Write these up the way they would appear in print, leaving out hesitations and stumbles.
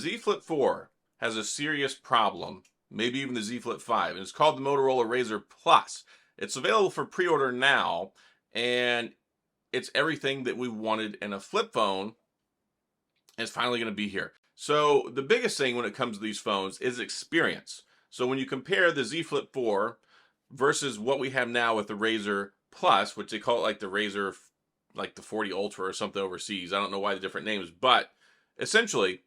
Z Flip 4 has a serious problem, maybe even the Z Flip 5, and it's called the Motorola RAZR Plus. It's available for pre-order now, and it's everything that we wanted in a flip phone. It's finally going to be here. So the biggest thing when it comes to these phones is experience. So when you compare the Z Flip 4 versus what we have now with the RAZR Plus, which they call it like the RAZR, like the 40 Ultra or something overseas. I don't know why the different names, but essentially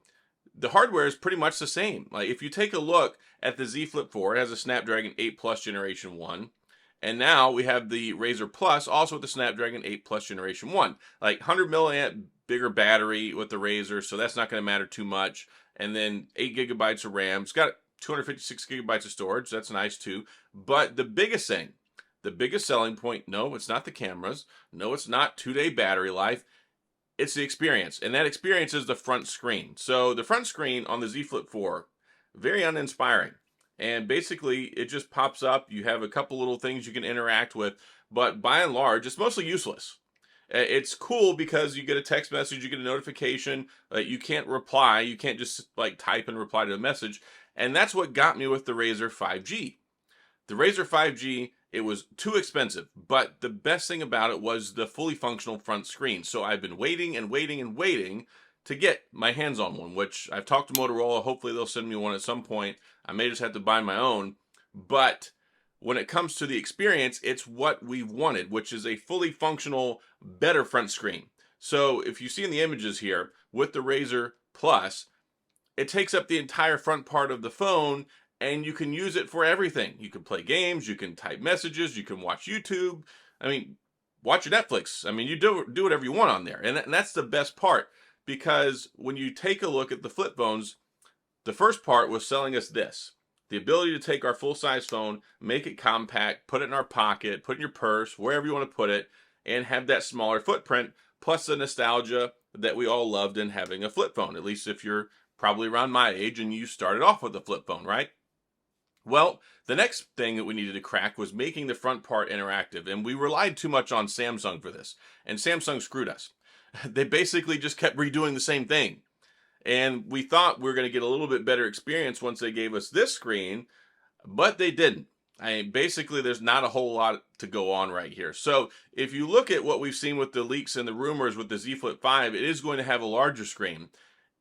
the hardware is pretty much the same. Like if you take a look at the Z Flip 4, it has a Snapdragon 8 Plus Generation 1. And now we have the RAZR Plus also with the Snapdragon 8 Plus Generation 1. Like 100 milliamp bigger battery with the RAZR, so that's not going to matter too much. And then 8 gigabytes of RAM. It's got 256 gigabytes of storage. That's nice too. But the biggest thing, the biggest selling point, no, it's not the cameras. No, it's not 2-day battery life. It's the experience. And that experience is the front screen. So the front screen on the Z Flip 4, very uninspiring. And basically, it just pops up. You have a couple little things you can interact with. But by and large, it's mostly useless. It's cool because you get a text message, you get a notification. You can't reply. You can't just like type and reply to a message. And that's what got me with the RAZR 5G. The RAZR 5G, it was too expensive, but the best thing about it was the fully functional front screen. So I've been waiting and waiting and waiting to get my hands on one, which I've talked to Motorola. Hopefully they'll send me one at some point. I may just have to buy my own. But when it comes to the experience, it's what we've wanted, which is a fully functional, better front screen. So if you see in the images here, with the RAZR Plus, it takes up the entire front part of the phone, and you can use it for everything. You can play games, you can type messages, you can watch YouTube. I mean, watch your Netflix. I mean, you do whatever you want on there. And that's the best part, because when you take a look at the flip phones, the first part was selling us this. The ability to take our full-size phone, make it compact, put it in our pocket, put it in your purse, wherever you want to put it, and have that smaller footprint, plus the nostalgia that we all loved in having a flip phone, at least if you're probably around my age and you started off with a flip phone, right? Well, the next thing that we needed to crack was making the front part interactive, and we relied too much on Samsung for this, and Samsung screwed us. They basically just kept redoing the same thing, and we thought we were going to get a little bit better experience once they gave us this screen, but they didn't. I mean, basically, there's not a whole lot to go on right here. So if you look at what we've seen with the leaks and the rumors with the Z Flip 5, it is going to have a larger screen.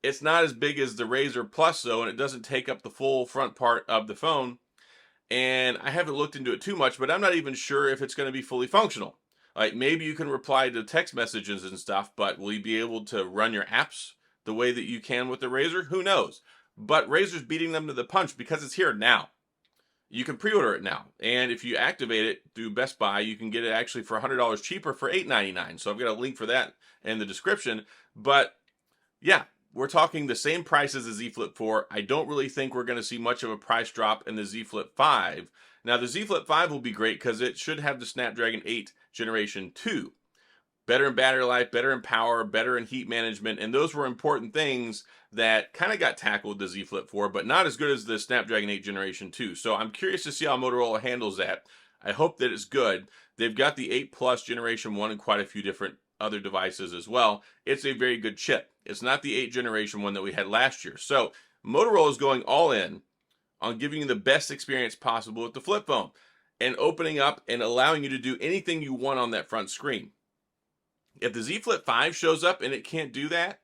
It's not as big as the RAZR Plus, though, and it doesn't take up the full front part of the phone. And I haven't looked into it too much, but I'm not even sure if it's going to be fully functional. Like, maybe you can reply to text messages and stuff, but will you be able to run your apps the way that you can with the RAZR? Who knows? But RAZR's beating them to the punch because it's here now. You can pre-order it now. And if you activate it through Best Buy, you can get it actually for $100 cheaper for $8.99. So I've got a link for that in the description. But yeah, we're talking the same price as the Z Flip 4. I don't really think we're going to see much of a price drop in the Z Flip 5. Now, the Z Flip 5 will be great because it should have the Snapdragon 8 Generation 2. Better in battery life, better in power, better in heat management. And those were important things that kind of got tackled with the Z Flip 4, but not as good as the Snapdragon 8 Generation 2. So I'm curious to see how Motorola handles that. I hope that it's good. They've got the 8 Plus Generation 1 and quite a few different other devices as well. It's a very good chip. It's not the 8 Generation 1 that we had last year. So Motorola is going all in on giving you the best experience possible with the flip phone and opening up and allowing you to do anything you want on that front screen. If the Z Flip 5 shows up and it can't do that,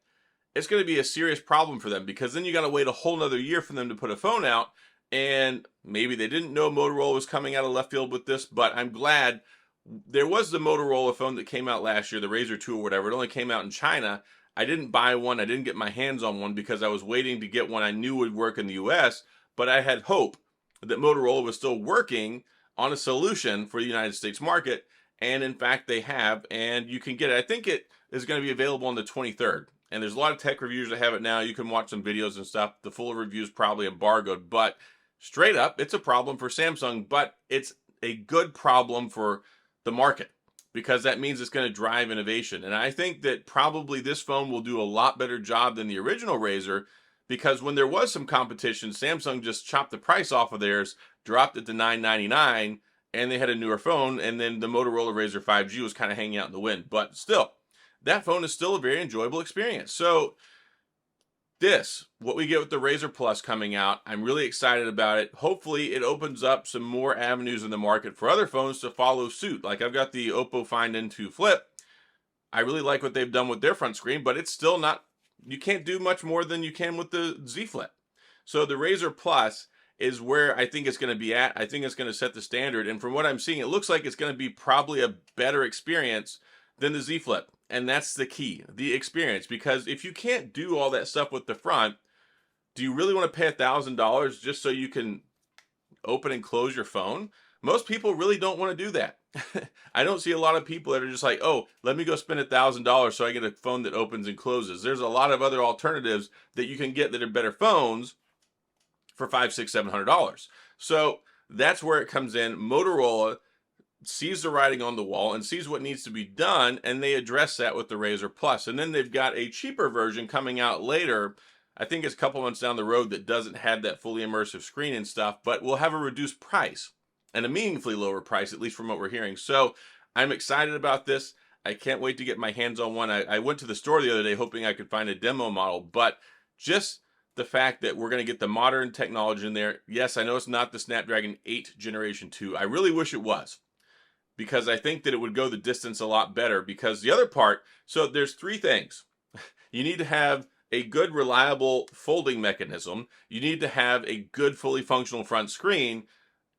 it's going to be a serious problem for them, because then you got to wait a whole nother year for them to put a phone out. And maybe they didn't know Motorola was coming out of left field with this, but I'm glad. There was the Motorola phone that came out last year, the RAZR 2 or whatever. It only came out in China. I didn't buy one. I didn't get my hands on one because I was waiting to get one I knew would work in the US, but I had hope that Motorola was still working on a solution for the United States market. And in fact, they have, and you can get it. I think it is going to be available on the 23rd. And there's a lot of tech reviewers that have it now. You can watch some videos and stuff. The full review is probably embargoed, but straight up, it's a problem for Samsung, but it's a good problem for the market, because that means it's going to drive innovation. And I think that probably this phone will do a lot better job than the original RAZR, because when there was some competition, Samsung just chopped the price off of theirs, dropped it to $9.99, and they had a newer phone, and then the Motorola RAZR 5G was kind of hanging out in the wind. But still, that phone is still a very enjoyable experience. So what we get with the RAZR Plus coming out, I'm really excited about it. Hopefully it opens up some more avenues in the market for other phones to follow suit. Like I've got the Oppo Find N2 Flip. I really like what they've done with their front screen, but it's still not, you can't do much more than you can with the Z Flip. So the RAZR Plus is where I think it's going to be at. I think it's going to set the standard. And from what I'm seeing, it looks like it's going to be probably a better experience than the Z Flip. And that's the key, the experience. Because if you can't do all that stuff with the front, do you really want to pay $1,000 just so you can open and close your phone? Most people really don't want to do that. I don't see a lot of people that are just like, oh, let me go spend $1,000 so I get a phone that opens and closes. There's a lot of other alternatives that you can get that are better phones for $500, $600, $700. So that's where it comes in. Motorola sees the writing on the wall and sees what needs to be done, and they address that with the RAZR Plus. And then they've got a cheaper version coming out later. I think it's a couple months down the road that doesn't have that fully immersive screen and stuff, but will have a reduced price and a meaningfully lower price, at least from what we're hearing. So I'm excited about this. I can't wait to get my hands on one. I went to the store the other day hoping I could find a demo model, but just the fact that we're going to get the modern technology in there. Yes, I know it's not the Snapdragon 8 Generation 2. I really wish it was, because I think that it would go the distance a lot better. Because the other part, so there's three things. You need to have a good, reliable folding mechanism. You need to have a good, fully functional front screen.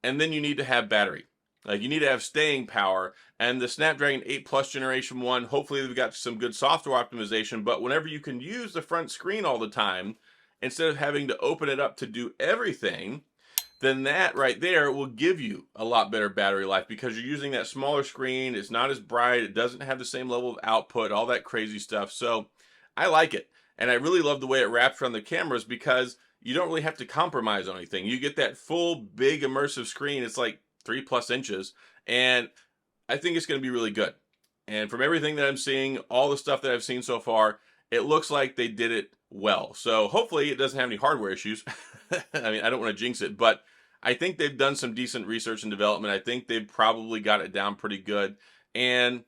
And then you need to have battery. Like you need to have staying power. And the Snapdragon 8 Plus Generation 1, hopefully they've got some good software optimization. But whenever you can use the front screen all the time, instead of having to open it up to do everything, then that right there will give you a lot better battery life, because you're using that smaller screen. It's not as bright. It doesn't have the same level of output, all that crazy stuff. So I like it. And I really love the way it wraps around the cameras, because you don't really have to compromise on anything. You get that full, big, immersive screen. It's like 3+ inches. And I think it's going to be really good. And from everything that I'm seeing, all the stuff that I've seen so far, it looks like they did it well. So hopefully it doesn't have any hardware issues. I mean, I don't want to jinx it, but I think they've done some decent research and development. I think they've probably got it down pretty good. And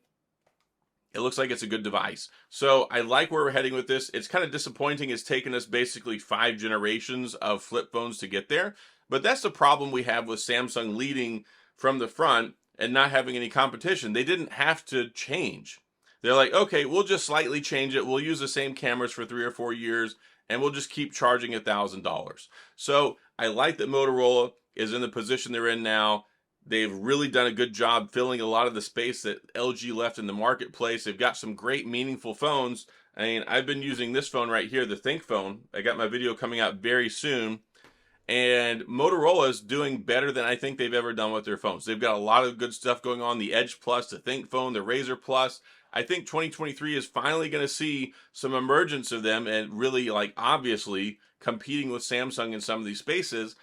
it looks like it's a good device. So I like where we're heading with this. It's kind of disappointing. It's taken us basically 5 generations of flip phones to get there. But that's the problem we have with Samsung leading from the front and not having any competition. They didn't have to change. They're like, okay, we'll just slightly change it. We'll use the same cameras for 3 or 4 years, and we'll just keep charging $1,000. So I like that Motorola is in the position they're in now. They've really done a good job filling a lot of the space that LG left in the marketplace. They've got some great, meaningful phones. I mean, I've been using this phone right here, the Think phone. I got my video coming out very soon. And Motorola is doing better than I think they've ever done with their phones. They've got a lot of good stuff going on. The Edge Plus, the Think phone, the RAZR Plus. I think 2023 is finally going to see some emergence of them and really, like, obviously competing with Samsung in some of these spaces.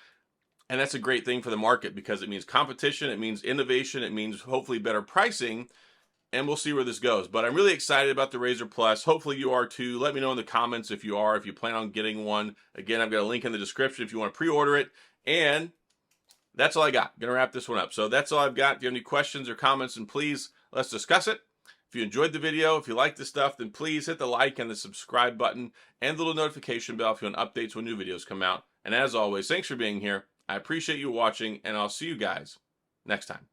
And that's a great thing for the market, because it means competition, it means innovation, it means hopefully better pricing, and we'll see where this goes. But I'm really excited about the RAZR Plus. Hopefully you are too. Let me know in the comments if you are, if you plan on getting one. Again, I've got a link in the description if you want to pre-order it. And that's all I got. I'm going to wrap this one up. So that's all I've got. If you have any questions or comments, and please, let's discuss it. If you enjoyed the video, if you like this stuff, then please hit the like and the subscribe button and the little notification bell if you want updates when new videos come out. And as always, thanks for being here. I appreciate you watching, and I'll see you guys next time.